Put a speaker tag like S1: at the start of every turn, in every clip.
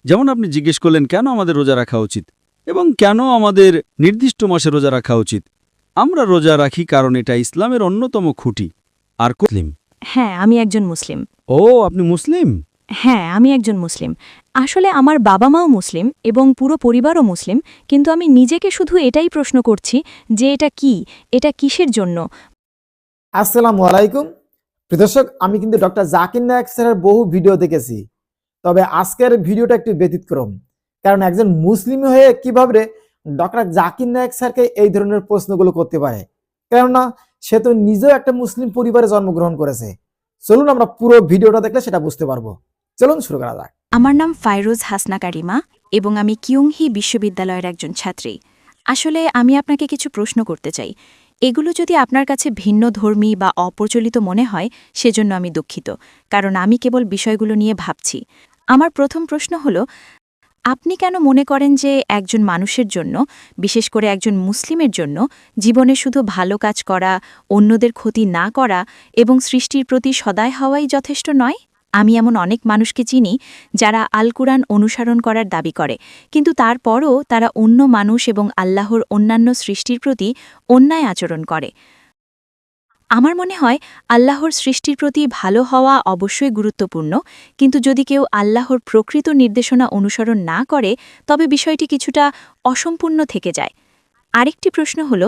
S1: যেমন আপনি জিজ্ঞেস করলেন কেন আমাদের রোজা রাখা উচিত এবং কেন আমাদের নির্দিষ্ট মাসে রোজা রাখা উচিত। আমরা রোজা রাখি কারণ এটা ইসলামের অন্যতম খুঁটি। আর মুসলিম।
S2: হ্যাঁ, আমি একজন মুসলিম।
S1: ও, আপনি মুসলিম?
S2: হ্যাঁ, আমি একজন মুসলিম। আসলে আমার বাবা মাও মুসলিম এবং পুরো পরিবারও মুসলিম, কিন্তু আমি নিজেকে শুধু এটাই প্রশ্ন করছি যে এটা কি, এটা কিসের জন্য।
S3: আসসালামু আলাইকুম প্রিয় দর্শক, আমি কিন্তু ডক্টর জাকির নায়েক স্যারের বহু ভিডিও দেখেছি, তবে আজকের ভিডিওটা একটু ব্যতিক্রম। কারণ একজন মুসলিম হয়ে কিভাবে ডক্টর জাকির নায়েক স্যারকে এই ধরনের প্রশ্নগুলো করতে পারে, কেননা সে তো নিজেও একটা মুসলিম পরিবারে জন্মগ্রহণ করেছে। চলুন আমরা পুরো ভিডিওটা দেখলে সেটা বুঝতে পারবো। চলুন শুরু করা যাক।
S2: আমার নাম ফাইরুজ হাসনা কারিমা এবং আমি কিয়ংহি বিশ্ববিদ্যালয়ের একজন ছাত্রী। আসলে আমি আপনাকে কিছু প্রশ্ন করতে চাই। এগুলো যদি আপনার কাছে ভিন্নধর্মী বা অপ্রচলিত মনে হয় সেজন্য আমি দুঃখিত, কারণ আমি কেবল বিষয়গুলো নিয়ে ভাবছি। আমার প্রথম প্রশ্ন হলো, আপনি কেন মনে করেন যে একজন মানুষের জন্য, বিশেষ করে একজন মুসলিমের জন্য, জীবনে শুধু ভালো কাজ করা, অন্যদের ক্ষতি না করা এবং সৃষ্টির প্রতি সদয় হওয়াই যথেষ্ট নয়? আমি এমন অনেক মানুষকে চিনি যারা আল কুরআন অনুসরণ করার দাবি করে, কিন্তু তারপরও তারা অন্য মানুষ এবং আল্লাহর অন্যান্য সৃষ্টির প্রতি অন্যায় আচরণ করে। আমার মনে হয় আল্লাহর সৃষ্টির প্রতি ভালো হওয়া অবশ্যই গুরুত্বপূর্ণ, কিন্তু যদি কেউ আল্লাহর প্রকৃত নির্দেশনা অনুসরণ না করে তবে বিষয়টি কিছুটা অসম্পূর্ণ থেকে যায়। আরেকটি প্রশ্ন হল,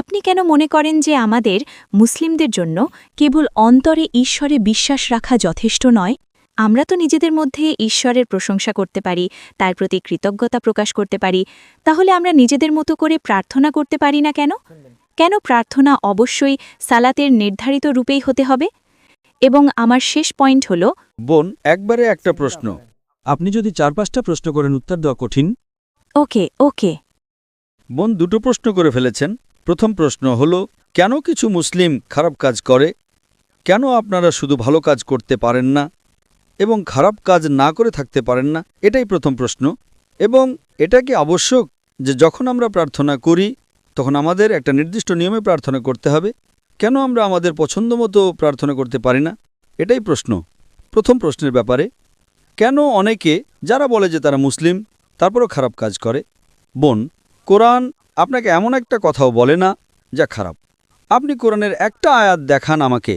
S2: আপনি কেন মনে করেন যে আমাদের মুসলিমদের জন্য কেবল অন্তরে ঈশ্বরে বিশ্বাস রাখা যথেষ্ট নয়? আমরা তো নিজেদের মধ্যে ঈশ্বরের প্রশংসা করতে পারি, তার প্রতি কৃতজ্ঞতা প্রকাশ করতে পারি, তাহলে আমরা নিজেদের মতো করে প্রার্থনা করতে পারি না কেন? কেন প্রার্থনা অবশ্যই সালাতের নির্ধারিত রূপেই হতে হবে? এবং আমার শেষ পয়েন্ট হল,
S1: বোন, একবারে একটা প্রশ্ন। আপনি যদি ৪-৫টা প্রশ্ন করেন উত্তর দেওয়া কঠিন।
S2: ওকে।
S1: বোন, দুটো প্রশ্ন করে ফেলেছেন। প্রথম প্রশ্ন হলো, কেন কিছু মুসলিম খারাপ কাজ করে? কেন আপনারা শুধু ভালো কাজ করতে পারেন না এবং খারাপ কাজ না করে থাকতে পারেন না? এটাই প্রথম প্রশ্ন। এবং এটা কি আবশ্যক যে যখন আমরা প্রার্থনা করি তখন আমাদের একটা নির্দিষ্ট নিয়মে প্রার্থনা করতে হবে? কেন আমরা আমাদের পছন্দ মতো প্রার্থনা করতে পারি না? এটাই প্রশ্ন। প্রথম প্রশ্নের ব্যাপারে, কেন অনেকে যারা বলে যে তারা মুসলিম তারপরও খারাপ কাজ করে? বোন, কোরআন আপনাকে এমন একটা কথাও বলে না যা খারাপ। আপনি কোরআনের একটা আয়াত দেখান আমাকে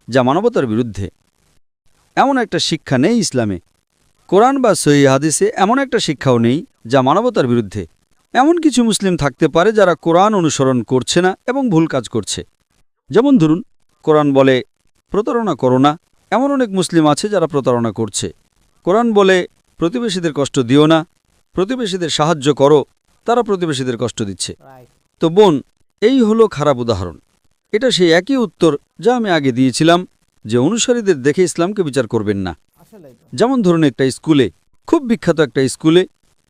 S1: যা মানবতার বিরুদ্ধে। এমন একটা শিক্ষা নেই ইসলামে। কোরআন বা সহিহ হাদিসে এমন একটা শিক্ষাও নেই যা মানবতার বিরুদ্ধে। এমন কিছু মুসলিম থাকতে পারে যারা কোরআন অনুসরণ করছে না এবং ভুল কাজ করছে। যেমন ধরুন, কোরআন বলে প্রতারণা করো না, এমন অনেক মুসলিম আছে যারা প্রতারণা করছে। কোরআন বলে প্রতিবেশীদের কষ্ট দিও না, প্রতিবেশীদের সাহায্য করো, তারা প্রতিবেশীদের কষ্ট দিচ্ছে। তো বোন, এই হলো খারাপ উদাহরণ। এটা সেই একই উত্তর যা আমি আগে দিয়েছিলাম, যে অনুসারীদের দেখে ইসলামকে বিচার করবেন না। যেমন ধরুন, একটা স্কুলে, খুব বিখ্যাত একটা স্কুলে,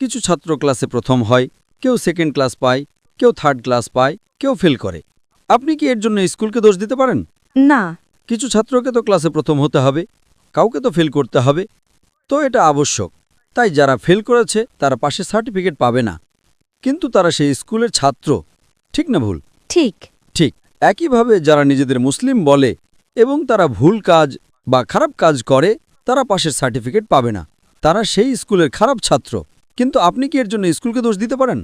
S1: কিছু ছাত্র ক্লাসে প্রথম হয়, কেউ সেকেন্ড ক্লাস পায়, কেউ থার্ড ক্লাস পায়, কেউ ফেল করে। আপনি কি এর জন্য স্কুলকে দোষ দিতে পারেন?
S2: না।
S1: কিছু ছাত্রকে তো ক্লাসে প্রথম হতে হবে, কাউকে তো ফেল করতে হবে, তো এটা আবশ্যক। তাই যারা ফেল করেছে তারা পাশে সার্টিফিকেট পাবে না, কিন্তু তারা সেই স্কুলের ছাত্র। ঠিক না ভুল?
S2: ঠিক।
S1: একইভাবে যারা নিজেদের মুসলিম বলে এবং তারা ভুল কাজ বা খারাপ কাজ করে, তারা পাশের সার্টিফিকেট পাবে না, তারা সেই স্কুলের খারাপ ছাত্র। কিন্তু আপনি কি এর জন্য স্কুলকে দোষ দিতে পারেন?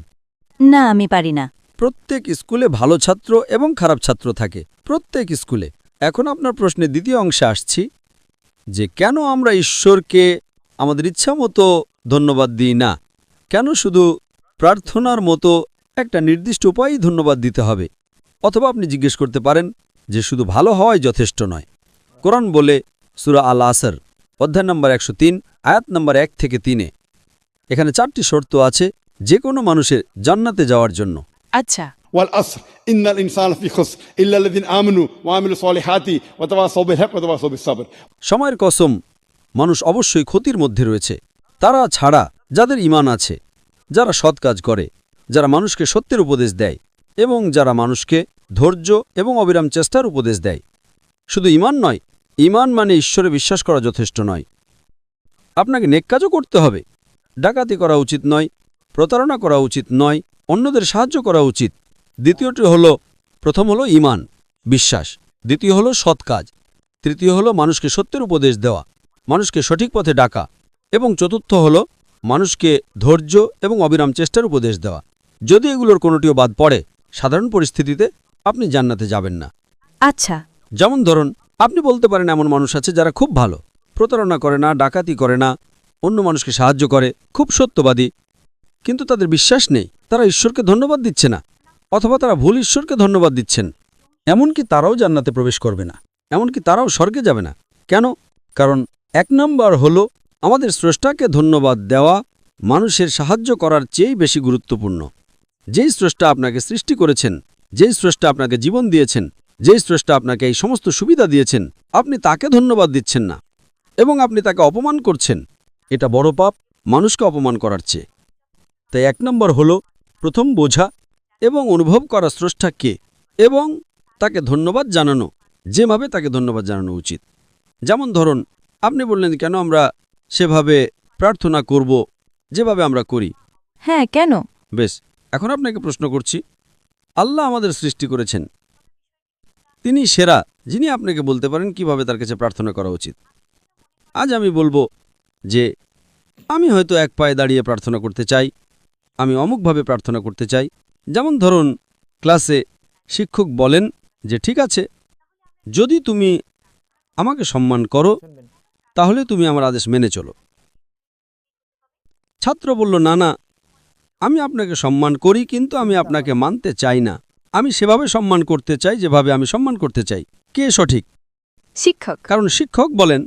S2: না, আমি পারি না।
S1: প্রত্যেক স্কুলে ভালো ছাত্র এবং খারাপ ছাত্র থাকে, প্রত্যেক স্কুলে। এখন আপনার প্রশ্নের দ্বিতীয় অংশে আসছি, যে কেন আমরা ঈশ্বরকে আমাদের ইচ্ছা মতো ধন্যবাদ দিই না? কেন শুধু প্রার্থনার মতো একটা নির্দিষ্ট উপায়েই ধন্যবাদ দিতে হবে? অথবা আপনি জিজ্ঞেস করতে পারেন যে শুধু ভালো হওয়াই যথেষ্ট নয়। কোরআন বলে সূরা আল আসর অধ্যায় নম্বর 103 আয়াত নম্বর 1 থেকে 3-এ, এখানে 4টি শর্ত আছে যে কোনো মানুষের জান্নাতে যাওয়ার জন্য।
S2: আচ্ছা।
S4: والعصر إن الإنسان لفي خسر إلا الذين آمنوا وعملوا الصالحات وتواصوا بالحق وتواصوا بالصبر।
S1: সময়ের কসম, মানুষ অবশ্যই ক্ষতির মধ্যে রয়েছে, তারা ছাড়া যাদের ঈমান আছে, যারা সৎ কাজ করে, যারা মানুষকে সত্যের উপদেশ দেয় এবং যারা মানুষকে ধৈর্য এবং অবিরাম চেষ্টার উপদেশ দেয়। শুধু ঈমান নয়, ঈমান মানে ঈশ্বরে বিশ্বাস করা যথেষ্ট নয়। আপনাকে নেক কাজও করতে হবে। ডাকাতি করা উচিত নয়, প্রতারণা করা উচিত নয়, অন্যদের সাহায্য করা উচিত। দ্বিতীয়টি হলো, প্রথম হলো ঈমান, বিশ্বাস, দ্বিতীয় হলো সৎ কাজ, তৃতীয় হলো মানুষকে সত্যের উপদেশ দেওয়া, মানুষকে সঠিক পথে ডাকা, এবং চতুর্থ হলো
S5: মানুষকে ধৈর্য এবং অবিরাম চেষ্টার উপদেশ দেওয়া। যদি এগুলোর কোনোটিও বাদ পড়ে, সাধারণ পরিস্থিতিতে আপনি জান্নাতে যাবেন না।
S2: আচ্ছা,
S5: যেমন ধরুন, আপনি বলতে পারেন এমন মানুষ আছে যারা খুব ভালো, প্রতারণা করে না, ডাকাতি করে না, অন্য মানুষকে সাহায্য করে, খুব সত্যবাদী, কিন্তু তাদের বিশ্বাস নেই, তারা ঈশ্বরকে ধন্যবাদ দিচ্ছে না, অথবা তারা ভুল ঈশ্বরকে ধন্যবাদ দিচ্ছেন। এমনকি তারাও জান্নাতে প্রবেশ করবে না, এমনকি তারাও স্বর্গে যাবে না। কেন? কারণ 1 নম্বর হল আমাদের স্রষ্টাকে ধন্যবাদ দেওয়া মানুষের সাহায্য করার চেয়েই বেশি গুরুত্বপূর্ণ। যেই স্রষ্টা আপনাকে সৃষ্টি করেছেন, যেই স্রষ্টা আপনাকে জীবন দিয়েছেন, যেই স্রষ্টা আপনাকে এই সমস্ত সুবিধা দিয়েছেন, আপনি তাকে ধন্যবাদ দিচ্ছেন না এবং আপনি তাকে অপমান করছেন। এটা বড় পাপ মানুষকে অপমান করার চেয়ে। তাই 1 নম্বর হল প্রথম বোঝা এবং অনুভব করা স্রষ্টা কে এবং তাকে ধন্যবাদ জানানো, যেভাবে তাকে ধন্যবাদ জানানো উচিত। যেমন ধরুন, আপনি বললেন কেন আমরা সেভাবে প্রার্থনা করব যেভাবে আমরা করি।
S2: হ্যাঁ, কেন?
S5: বেশ, এখন আপনাকে প্রশ্ন করছি, আল্লাহ আমাদের সৃষ্টি করেছেন, তিনি সেরা, যিনি আপনাকে বলতে পারেন কিভাবে তার কাছে প্রার্থনা করা উচিত। আজ আমি বলবো যে আমি হয়তো এক পায়ে দাঁড়িয়ে প্রার্থনা করতে চাই, আমি অমুকভাবে প্রার্থনা করতে চাই। যেমন ধরুন, ক্লাসে শিক্ষক বলেন যে ঠিক আছে, যদি তুমি আমাকে সম্মান করো তাহলে তুমি আমার আদেশ মেনে চলো। ছাত্র বলল, না না, আমি আপনাকে সম্মান করি, কিন্তু আমি আপনাকে মানতে চাই না, আমি সেভাবে সম্মান করতে চাই যেভাবে আমি সম্মান করতে চাই। কে সঠিক?
S2: শিক্ষক।
S5: কারণ শিক্ষক বলেন,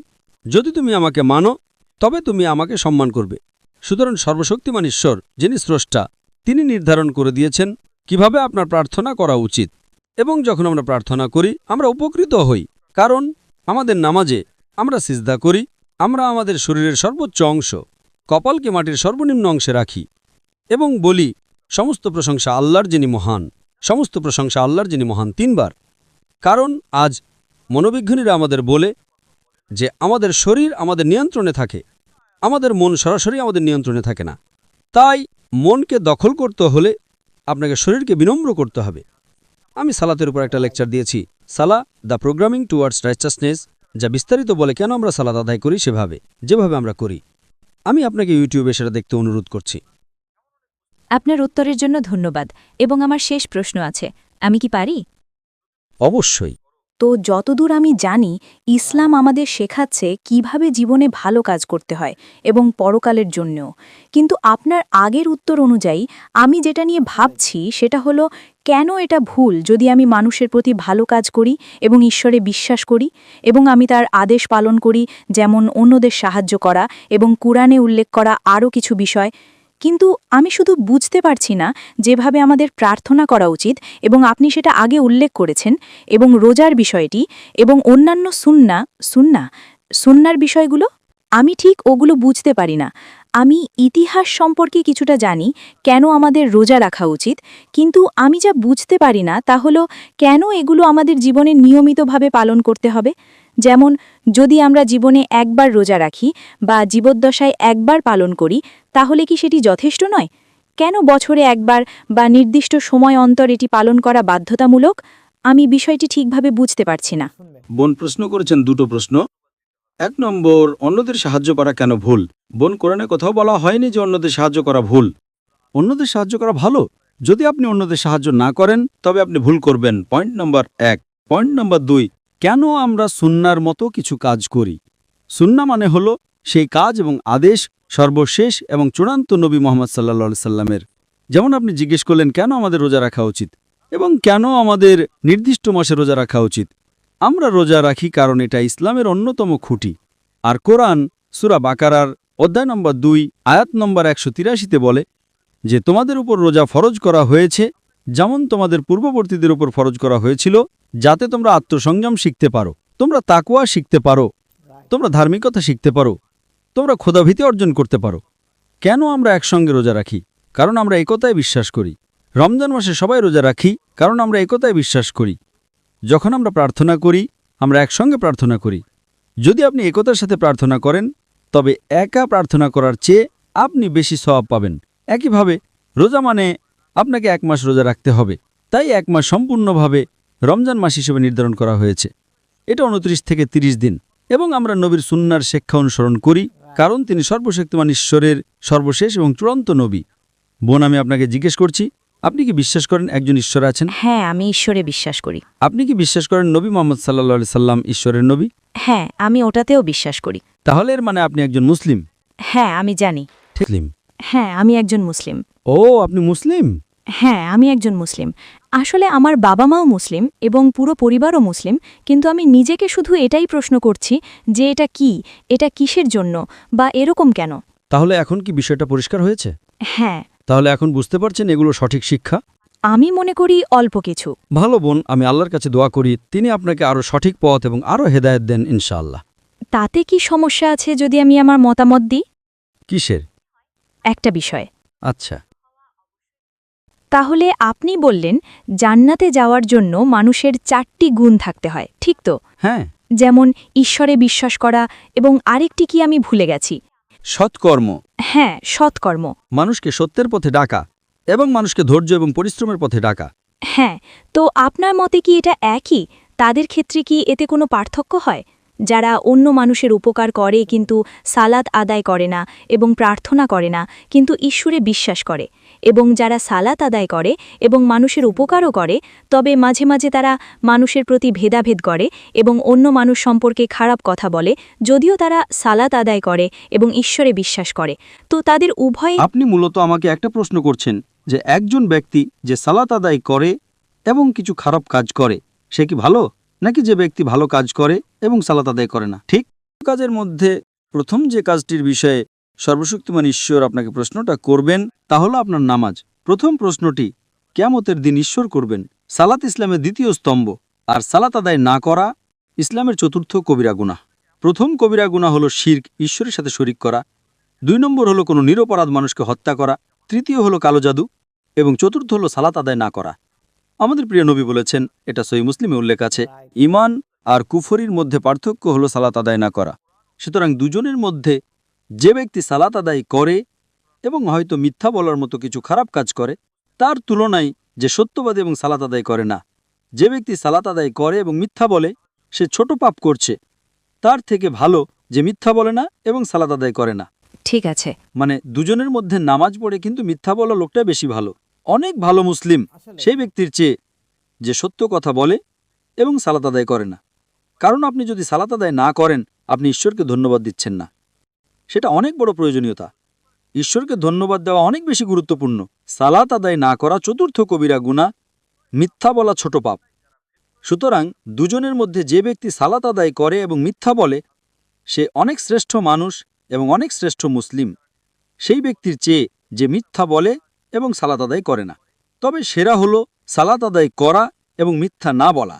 S5: যদি তুমি আমাকে মানো তবে তুমি আমাকে সম্মান করবে। সুতরাং সর্বশক্তিমান ঈশ্বর, যিনি স্রষ্টা, তিনি নির্ধারণ করে দিয়েছেন কিভাবে আপনার প্রার্থনা করা উচিত। এবং যখন আমরা প্রার্থনা করি আমরা উপকৃত হই, কারণ আমাদের নামাজে আমরা সিজদা করি, আমরা আমাদের শরীরের সর্বোচ্চ অংশ কপালকে মাটির সর্বনিম্ন অংশে রাখি এবং বলি, সমস্ত প্রশংসা আল্লাহর যিনি মহান, সমস্ত প্রশংসা আল্লাহর যিনি মহান 3 বার। কারণ আজ মনোবিজ্ঞানীরা আমাদের বলে যে আমাদের শরীর আমাদের নিয়ন্ত্রণে থাকে, আমাদের মন সরাসরি আমাদের নিয়ন্ত্রণে থাকে না। তাই মনকে দখল করতে হলে আপনাকে শরীরকে বিনম্র করতে হবে। আমি সালাতের উপর একটা লেকচার দিয়েছি, সালা দ্য প্রোগ্রামিং টুয়ার্ডস রাইচাসনেস, যা বিস্তারিত বলে কেন আমরা সালাত আদায় করি সেভাবে, যেভাবে আমরা করি। আমি আপনাকে ইউটিউবে সেটা দেখতে অনুরোধ করছি।
S2: আপনার উত্তরের জন্য ধন্যবাদ। এবং আমার শেষ প্রশ্ন আছে, আমি কি পারি?
S5: অবশ্যই।
S2: তো যতদূর আমি জানি, ইসলাম আমাদের শেখাচ্ছে কিভাবে জীবনে ভালো কাজ করতে হয় এবং পরকালের জন্যও। কিন্তু আপনার আগের উত্তর অনুযায়ী আমি যেটা নিয়ে ভাবছি সেটা হলো, কেন এটা ভুল যদি আমি মানুষের প্রতি ভালো কাজ করি এবং ঈশ্বরে বিশ্বাস করি এবং আমি তার আদেশ পালন করি, যেমন অন্যদের সাহায্য করা এবং কুরআনে উল্লেখ করা আরও কিছু বিষয়। কিন্তু আমি শুধু বুঝতে পারছি না যেভাবে আমাদের প্রার্থনা করা উচিত, এবং আপনি সেটা আগে উল্লেখ করেছেন, এবং রোজার বিষয়টি এবং অন্যান্য সুন্নার বিষয়গুলো আমি ঠিক ওগুলো বুঝতে পারি না। আমি ইতিহাস সম্পর্কে কিছুটা জানি, কেন আমাদের রোজা রাখা উচিত, কিন্তু আমি যা বুঝতে পারি না তা হলো কেন এগুলো আমাদের জীবনে নিয়মিতভাবে পালন করতে হবে। যেমন, যদি আমরা জীবনে একবার রোজা রাখি বা জীবদ্দশায় একবার পালন করি, তাহলে কি সেটি যথেষ্ট নয়? কেন বছরে একবার বা নির্দিষ্ট সময় অন্তর এটি পালন করা বাধ্যতামূলক? আমি বিষয়টি ঠিকভাবে বুঝতে পারছি না।
S5: বোন প্রশ্ন করেছেন 2টো প্রশ্ন। 1 নম্বর, অন্যদের সাহায্য করা কেন ভুল? বোন, কোরআনে কোথাও বলা হয়নি যে অন্যদের সাহায্য করা ভুল। অন্যদের সাহায্য করা ভালো। যদি আপনি অন্যদের সাহায্য না করেন তবে আপনি ভুল করবেন। Point number 1। পয়েন্ট নম্বর 2, কেন আমরা সুন্নার মতো কিছু কাজ করি? সুন্না মানে হলো সেই কাজ এবং আদেশ সর্বশেষ এবং চূড়ান্ত নবী মুহাম্মদ সাল্লাল্লাহু সাল্লামের। যেমন আপনি জিজ্ঞেস করলেন কেন আমাদের রোজা রাখা উচিত এবং কেন আমাদের নির্দিষ্ট মাসে রোজা রাখা উচিত। আমরা রোজা রাখি কারণ এটা ইসলামের অন্যতম খুঁটি। আর কোরআন সূরা বাকারার অধ্যায় নম্বর 2 আয়াত নম্বর 183-তে বলে যে তোমাদের উপর রোজা ফরজ করা হয়েছে যেমন তোমাদের পূর্ববর্তীদের উপর ফরজ করা হয়েছিল, যাতে তোমরা আত্মসংযম শিখতে পারো, তোমরা তাকওয়া শিখতে পারো, তোমরা ধার্মিকতা শিখতে পারো, তোমরা খোদাভীতি অর্জন করতে পারো। কেন আমরা একসঙ্গে রোজা রাখি? কারণ আমরা একতায় বিশ্বাস করি। রমজান মাসে সবাই রোজা রাখি কারণ আমরা একতায় বিশ্বাস করি। যখন আমরা প্রার্থনা করি আমরা একসঙ্গে প্রার্থনা করি। যদি আপনি একতার সাথে প্রার্থনা করেন তবে একা প্রার্থনা করার চেয়ে আপনি বেশি সওয়াব পাবেন। একইভাবে রোজা মানে আপনাকে 1 মাস রোজা রাখতে হবে, তাই 1 মাস সম্পূর্ণভাবে রমজান মাস হিসেবে নির্ধারণ করা হয়েছে। এটা 29 থেকে 30 দিন এবং আমরা নবীর সুন্নার শিক্ষা অনুসরণ করি কারণ তিনি সর্বশক্তিমান ঈশ্বরের সর্বশেষ এবং চূড়ান্ত নবী। বোন, আমি আপনাকে জিজ্ঞেস করছি, আপনি কি বিশ্বাস করেন একজন ঈশ্বর আছেন?
S2: হ্যাঁ, আমি ঈশ্বরে বিশ্বাস করি।
S5: আপনি কি বিশ্বাস করেন নবী মোহাম্মদ সাল্লাল্লাহু সাল্লাম ঈশ্বরের নবী?
S2: হ্যাঁ, আমি ওটাতেও বিশ্বাস করি।
S5: তাহলে এর মানে আপনি একজন মুসলিম।
S2: হ্যাঁ, আমি জানি।
S5: মুসলিম?
S2: হ্যাঁ, আমি একজন মুসলিম।
S5: ও, আপনি মুসলিম?
S2: হ্যাঁ, আমি একজন মুসলিম। আসলে আমার বাবা মাও মুসলিম এবং পুরো পরিবারও মুসলিম, কিন্তু আমি নিজেকে শুধু এটাই প্রশ্ন করছি যে এটা কি, এটা কিসের জন্য বা এরকম কেন।
S5: তাহলে এখন কি বিষয়টা পরিষ্কার হয়েছে?
S2: হ্যাঁ,
S5: তাহলে এখন বুঝতে পারছেন এগুলো সঠিক শিক্ষা?
S2: আমি মনে করি অল্প কিছু।
S5: ভালো বোন, আমি আল্লাহর কাছে দোয়া করি তিনি আপনাকে আরও সঠিক পথ এবং আরও হেদায়েত দেন ইনশাআল্লাহ।
S2: তাতে কি সমস্যা আছে যদি আমি আমার মতামত দিই?
S5: কিসের?
S2: একটা বিষয়।
S5: আচ্ছা,
S2: তাহলে আপনি বললেন জান্নাতে যাওয়ার জন্য মানুষের 4টি গুণ থাকতে হয়, ঠিক তো?
S5: হ্যাঁ।
S2: যেমন ঈশ্বরে বিশ্বাস করা এবং আরেকটি কি আমি ভুলে গেছি?
S5: সৎকর্ম,
S2: হ্যাঁ, সৎকর্ম।
S5: মানুষকে সত্যের পথে ডাকা এবং মানুষকে ধৈর্য এবং পরিশ্রমের পথে ডাকা।
S2: হ্যাঁ, তো আপনার মতে কি এটা একই? তাদের ক্ষেত্রে কি এতে কোনো পার্থক্য হয়? যারা অন্য মানুষের উপকার করে কিন্তু সালাত আদায় করে না এবং প্রার্থনা করে না কিন্তু ঈশ্বরে বিশ্বাস করে, এবং যারা সালাত আদায় করে এবং মানুষের উপকারও করে তবে মাঝে মাঝে তারা মানুষের প্রতি ভেদাভেদ করে এবং অন্য মানুষ সম্পর্কে খারাপ কথা বলে, যদিও তারা সালাত আদায় করে এবং ঈশ্বরে বিশ্বাস করে, তো তাদের উভয়ে।
S5: আপনি মূলত আমাকে একটা প্রশ্ন করছেন যে একজন ব্যক্তি যে সালাত আদায় করে এবং কিছু খারাপ কাজ করে সে কি ভালো, নাকি যে ব্যক্তি ভালো কাজ করে এবং সালাত আদায় করে না? ঠিক কাজের মধ্যে প্রথম যে কাজটির বিষয়ে সর্বশক্তিমান ঈশ্বর আপনাকে প্রশ্নটা করবেন তা হলো আপনার নামাজ। প্রথম প্রশ্নটি কিয়ামতের দিন ঈশ্বর করবেন। সালাত ইসলামের দ্বিতীয় স্তম্ভ, আর সালাত আদায় না করা ইসলামের চতুর্থ কবিরা গুনাহ। প্রথম কবিরা গুনাহ হলো শিরক, ঈশ্বরের সাথে শরিক করা। 2 নম্বর হলো কোনো নিরপরাধ মানুষকে হত্যা করা। তৃতীয় হলো কালো জাদু এবং চতুর্থ হলো সালাত আদায় না করা। আমাদের প্রিয় নবী বলেছেন, এটা সহিহ মুসলিমে উল্লেখ আছে, ঈমান আর কুফরির মধ্যে পার্থক্য হলো সালাত আদায় না করা। সুতরাং দুজনের মধ্যে যে ব্যক্তি সালাত আদায় করে এবং হয়তো মিথ্যা বলার মতো কিছু খারাপ কাজ করে তার তুলনায় যে সত্যবাদী এবং সালাত আদায় করে না, যে ব্যক্তি সালাত আদায় করে এবং মিথ্যা বলে সে ছোট পাপ করছে, তার থেকে ভালো যে মিথ্যা বলে না এবং সালাত আদায় করে না।
S2: ঠিক আছে।
S5: মানে দুজনের মধ্যে নামাজ পড়ে কিন্তু মিথ্যা বলা লোকটা বেশি ভালো, অনেক ভালো মুসলিম সেই ব্যক্তির চেয়ে যে সত্য কথা বলে এবং সালাত আদায় করে না। কারণ আপনি যদি সালাত আদায় না করেন আপনি ঈশ্বরকে ধন্যবাদ দিচ্ছেন না, সেটা অনেক বড় প্রয়োজনীয়তা। ঈশ্বরকে ধন্যবাদ দেওয়া অনেক বেশি গুরুত্বপূর্ণ। সালাত আদায় না করা চতুর্থ কবিরা গুনাহ, মিথ্যা বলা ছোট পাপ। সুতরাং দুজনের মধ্যে যে ব্যক্তি সালাত আদায় করে এবং মিথ্যা বলে সে অনেক শ্রেষ্ঠ মানুষ এবং অনেক শ্রেষ্ঠ মুসলিম সেই ব্যক্তির চেয়ে যে মিথ্যা বলে এবং সালাত আদায় করে না। তবে সেরা হলো সালাত আদায় করা এবং মিথ্যা না বলা।